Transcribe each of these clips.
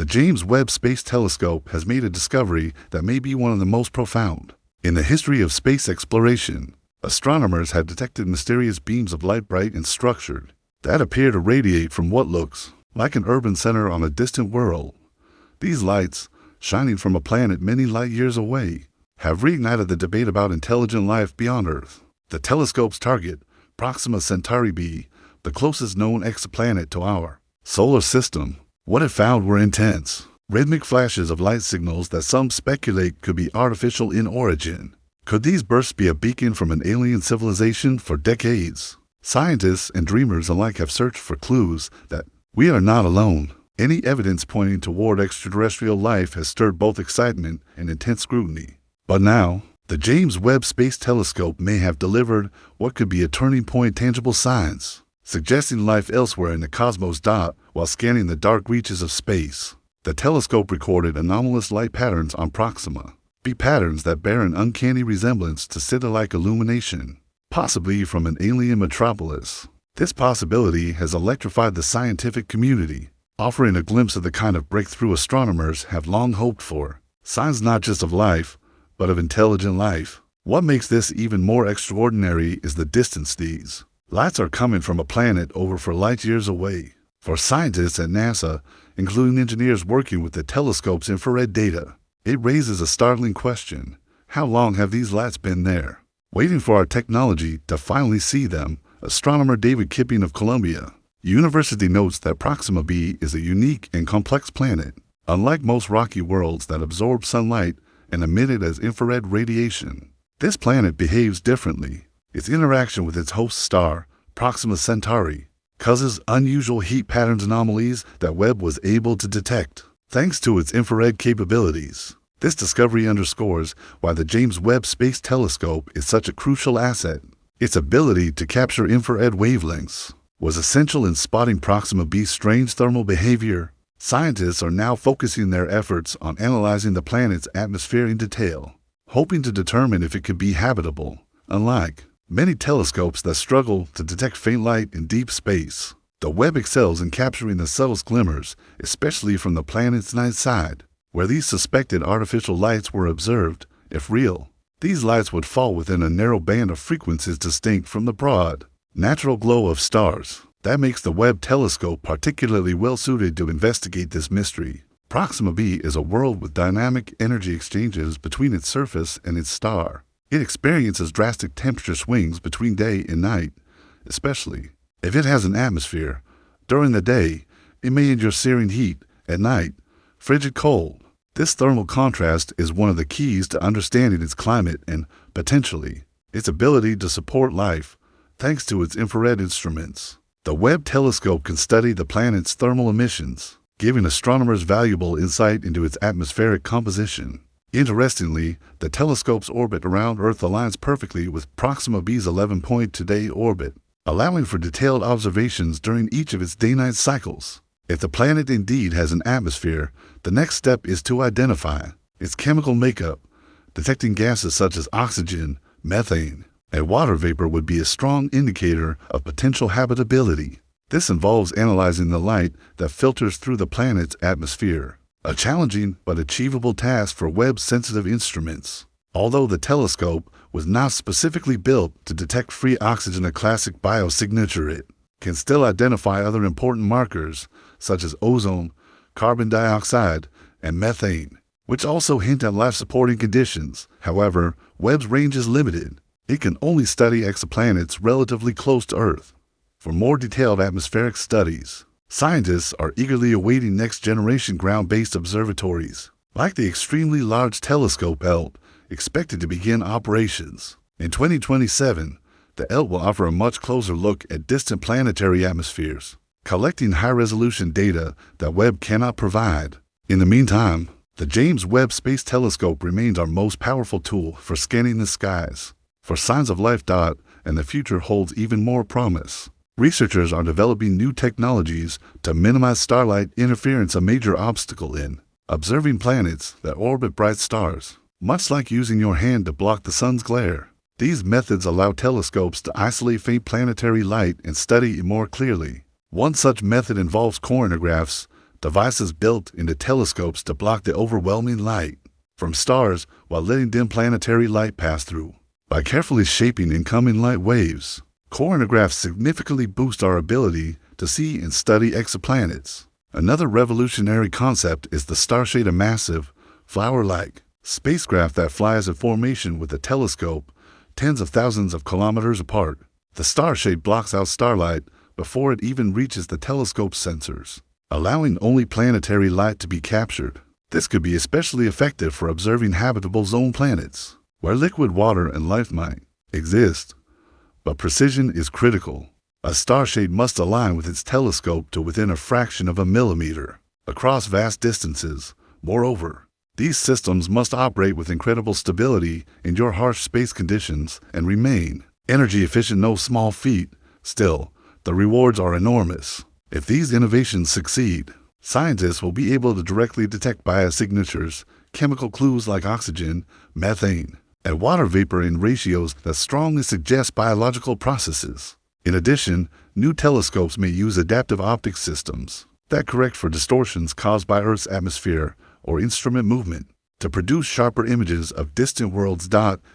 James Webb Space Telescope has made a discovery that may be one of the most profound in the history of space exploration. Astronomers have detected mysterious beams of light, bright and structured, that appear to radiate from what looks like an urban center on a distant world. These lights, shining from a planet many light years away, have reignited the debate about intelligent life beyond Earth. The telescope's target, Proxima Centauri b, the closest known exoplanet to our solar system, what it found were intense, rhythmic flashes of light signals that some speculate could be artificial in origin. Could these bursts be a beacon from an alien civilization? For decades, scientists and dreamers alike have searched for clues that we are not alone. Any evidence pointing toward extraterrestrial life has stirred both excitement and intense scrutiny. But now, the James Webb Space Telescope may have delivered what could be a turning point, tangible signs suggesting life elsewhere in the cosmos. While scanning the dark reaches of space, the telescope recorded anomalous light patterns on Proxima b, patterns that bear an uncanny resemblance to SETI-like illumination, possibly from an alien metropolis. This possibility has electrified the scientific community, offering a glimpse of the kind of breakthrough astronomers have long hoped for. Signs not just of life, but of intelligent life. What makes this even more extraordinary is the distance these lights are coming from, a planet over 4 light years away. For scientists at NASA, including engineers working with the telescope's infrared data, it raises a startling question. How long have these lights been there, waiting for our technology to finally see them? Astronomer David Kipping of Columbia University notes that Proxima b is a unique and complex planet. Unlike most rocky worlds that absorb sunlight and emit it as infrared radiation, this planet behaves differently. Its interaction with its host star, Proxima Centauri, causes unusual heat patterns, anomalies that Webb was able to detect thanks to its infrared capabilities. This discovery underscores why the James Webb Space Telescope is such a crucial asset. Its ability to capture infrared wavelengths was essential in spotting Proxima b's strange thermal behavior. Scientists are now focusing their efforts on analyzing the planet's atmosphere in detail, hoping to determine if it could be habitable. Unlike many telescopes that struggle to detect faint light in deep space, the Webb excels in capturing the subtlest glimmers, especially from the planet's night side, where these suspected artificial lights were observed. If real, these lights would fall within a narrow band of frequencies distinct from the broad, natural glow of stars. That makes the Webb telescope particularly well-suited to investigate this mystery. Proxima b is a world with dynamic energy exchanges between its surface and its star. It experiences drastic temperature swings between day and night, especially if it has an atmosphere. During the day, it may endure searing heat; at night, frigid cold. This thermal contrast is one of the keys to understanding its climate and, potentially, its ability to support life, thanks to its infrared instruments. The Webb telescope can study the planet's thermal emissions, giving astronomers valuable insight into its atmospheric composition. Interestingly, the telescope's orbit around Earth aligns perfectly with Proxima b's 11.2-day orbit, allowing for detailed observations during each of its day-night cycles. If the planet indeed has an atmosphere, the next step is to identify its chemical makeup. Detecting gases such as oxygen, methane, and water vapor would be a strong indicator of potential habitability. This involves analyzing the light that filters through the planet's atmosphere, a challenging but achievable task for Webb's sensitive instruments. Although the telescope was not specifically built to detect free oxygen, a classic biosignature, it can still identify other important markers such as ozone, carbon dioxide, and methane, which also hint at life-supporting conditions. However, Webb's range is limited. It can only study exoplanets relatively close to Earth. For more detailed atmospheric studies, scientists are eagerly awaiting next-generation ground-based observatories, like the extremely large telescope ELT, expected to begin operations in 2027. The ELT will offer a much closer look at distant planetary atmospheres, collecting high-resolution data that Webb cannot provide. In the meantime, the James Webb Space Telescope remains our most powerful tool for scanning the skies for signs of life. And the future holds even more promise. Researchers are developing new technologies to minimize starlight interference, a major obstacle in observing planets that orbit bright stars. Much like using your hand to block the sun's glare, these methods allow telescopes to isolate faint planetary light and study it more clearly. One such method involves coronagraphs, devices built into telescopes to block the overwhelming light from stars while letting dim planetary light pass through. By carefully shaping incoming light waves, coronagraphs significantly boost our ability to see and study exoplanets. Another revolutionary concept is the starshade, a massive, flower-like spacecraft that flies in formation with a telescope tens of thousands of kilometers apart. The starshade blocks out starlight before it even reaches the telescope's sensors, allowing only planetary light to be captured. This could be especially effective for observing habitable zone planets, where liquid water and life might exist. But precision is critical. A starshade must align with its telescope to within a fraction of a millimeter across vast distances. Moreover, these systems must operate with incredible stability in your harsh space conditions and remain energy efficient, no small feat. Still, the rewards are enormous. If these innovations succeed, scientists will be able to directly detect biosignatures, chemical clues like oxygen, methane, and water vapor in ratios that strongly suggest biological processes. In addition, new telescopes may use adaptive optics systems that correct for distortions caused by Earth's atmosphere or instrument movement to produce sharper images of distant worlds.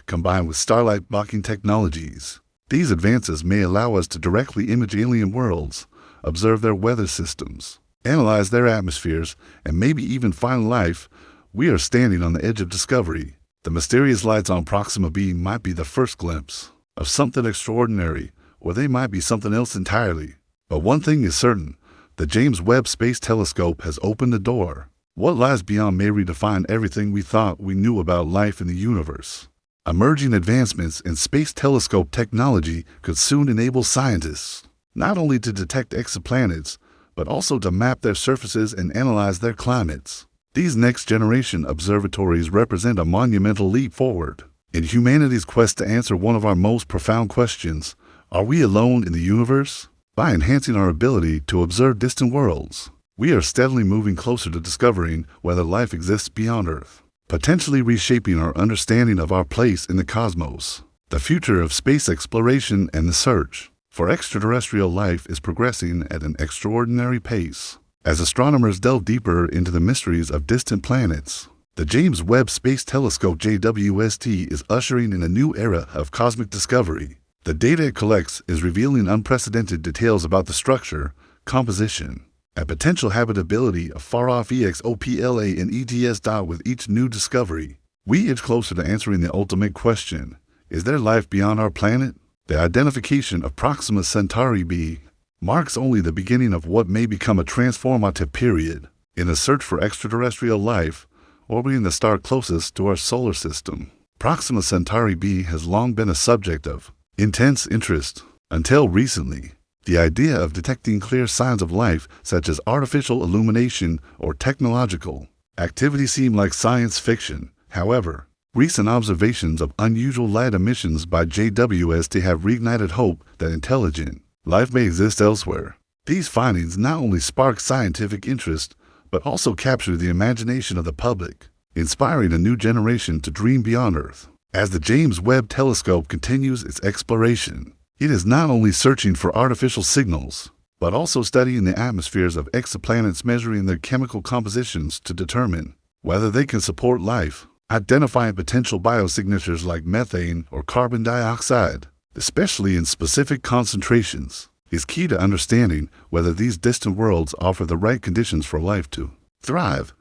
Combined with starlight blocking technologies, these advances may allow us to directly image alien worlds, observe their weather systems, analyze their atmospheres, and maybe even find life. We are standing on the edge of discovery. The mysterious lights on Proxima b might be the first glimpse of something extraordinary, or they might be something else entirely. But one thing is certain, the James Webb Space Telescope has opened the door. What lies beyond may redefine everything we thought we knew about life in the universe. Emerging advancements in space telescope technology could soon enable scientists not only to detect exoplanets, but also to map their surfaces and analyze their climates. These next-generation observatories represent a monumental leap forward in humanity's quest to answer one of our most profound questions: are we alone in the universe? By enhancing our ability to observe distant worlds, we are steadily moving closer to discovering whether life exists beyond Earth, potentially reshaping our understanding of our place in the cosmos. The future of space exploration and the search for extraterrestrial life is progressing at an extraordinary pace. As astronomers delve deeper into the mysteries of distant planets, the James Webb Space Telescope (JWST) is ushering in a new era of cosmic discovery. The data it collects is revealing unprecedented details about the structure, composition, and potential habitability of far-off exoplanets and ETS. With each new discovery, we edge closer to answering the ultimate question: is there life beyond our planet? The identification of Proxima Centauri b marks only the beginning of what may become a transformative period in the search for extraterrestrial life, orbiting the star closest to our solar system. Proxima Centauri b has long been a subject of intense interest. Until recently, the idea of detecting clear signs of life, such as artificial illumination or technological activity, seemed like science fiction. However, recent observations of unusual light emissions by JWST have reignited hope that intelligent life may exist elsewhere. These findings not only spark scientific interest, but also capture the imagination of the public, inspiring a new generation to dream beyond Earth. As the James Webb Telescope continues its exploration, it is not only searching for artificial signals, but also studying the atmospheres of exoplanets, measuring their chemical compositions to determine whether they can support life. Identifying potential biosignatures like methane or carbon dioxide, especially in specific concentrations, is key to understanding whether these distant worlds offer the right conditions for life to thrive.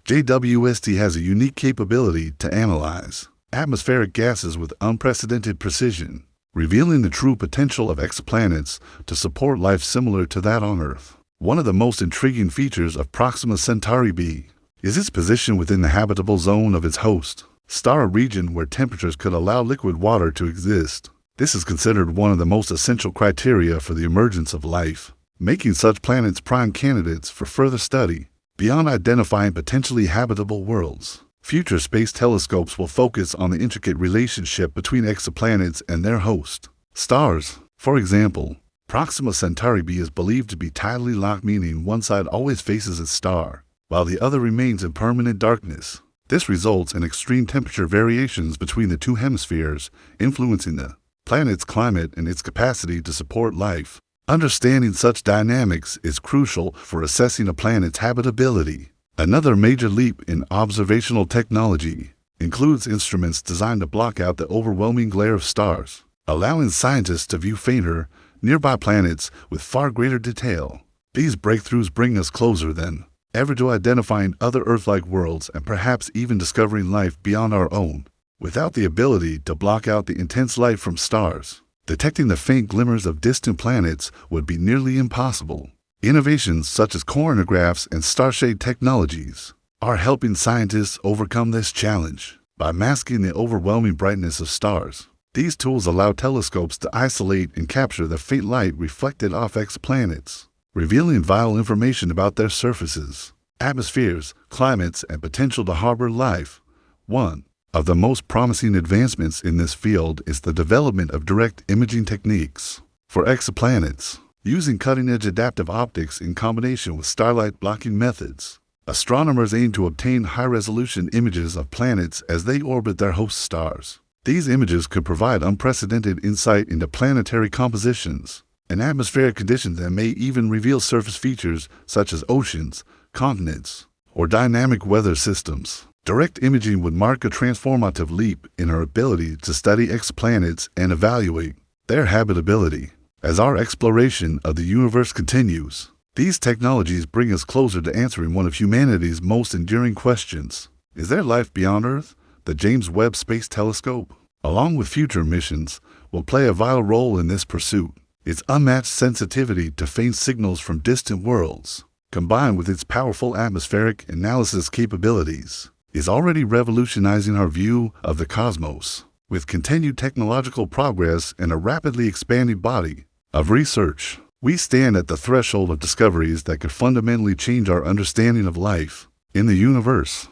JWST has a unique capability to analyze atmospheric gases with unprecedented precision, revealing the true potential of exoplanets to support life similar to that on Earth. One of the most intriguing features of Proxima Centauri b is its position within the habitable zone of its host star, a region where temperatures could allow liquid water to exist. This is considered one of the most essential criteria for the emergence of life, making such planets prime candidates for further study. Beyond identifying potentially habitable worlds, future space telescopes will focus on the intricate relationship between exoplanets and their host stars. For example, Proxima Centauri b is believed to be tidally locked, meaning one side always faces its star, while the other remains in permanent darkness. This results in extreme temperature variations between the two hemispheres, influencing the planet's climate and its capacity to support life. Understanding such dynamics is crucial for assessing a planet's habitability. Another major leap in observational technology includes instruments designed to block out the overwhelming glare of stars, allowing scientists to view fainter, nearby planets with far greater detail. These breakthroughs bring us closer than ever to identifying other Earth-like worlds and perhaps even discovering life beyond our own. Without the ability to block out the intense light from stars, detecting the faint glimmers of distant planets would be nearly impossible. Innovations such as coronagraphs and starshade technologies are helping scientists overcome this challenge. By masking the overwhelming brightness of stars, these tools allow telescopes to isolate and capture the faint light reflected off exoplanets, revealing vital information about their surfaces, atmospheres, climates, and potential to harbor life. One of the most promising advancements in this field is the development of direct imaging techniques for exoplanets. Using cutting-edge adaptive optics in combination with starlight blocking methods, astronomers aim to obtain high-resolution images of planets as they orbit their host stars. These images could provide unprecedented insight into planetary compositions and atmospheric conditions and may even reveal surface features such as oceans, continents, or dynamic weather systems. Direct imaging would mark a transformative leap in our ability to study exoplanets and evaluate their habitability. As our exploration of the universe continues, these technologies bring us closer to answering one of humanity's most enduring questions. Is there life beyond Earth? The James Webb Space Telescope, along with future missions, will play a vital role in this pursuit. Its unmatched sensitivity to faint signals from distant worlds, combined with its powerful atmospheric analysis capabilities, is already revolutionizing our view of the cosmos. With continued technological progress and a rapidly expanding body of research, we stand at the threshold of discoveries that could fundamentally change our understanding of life in the universe.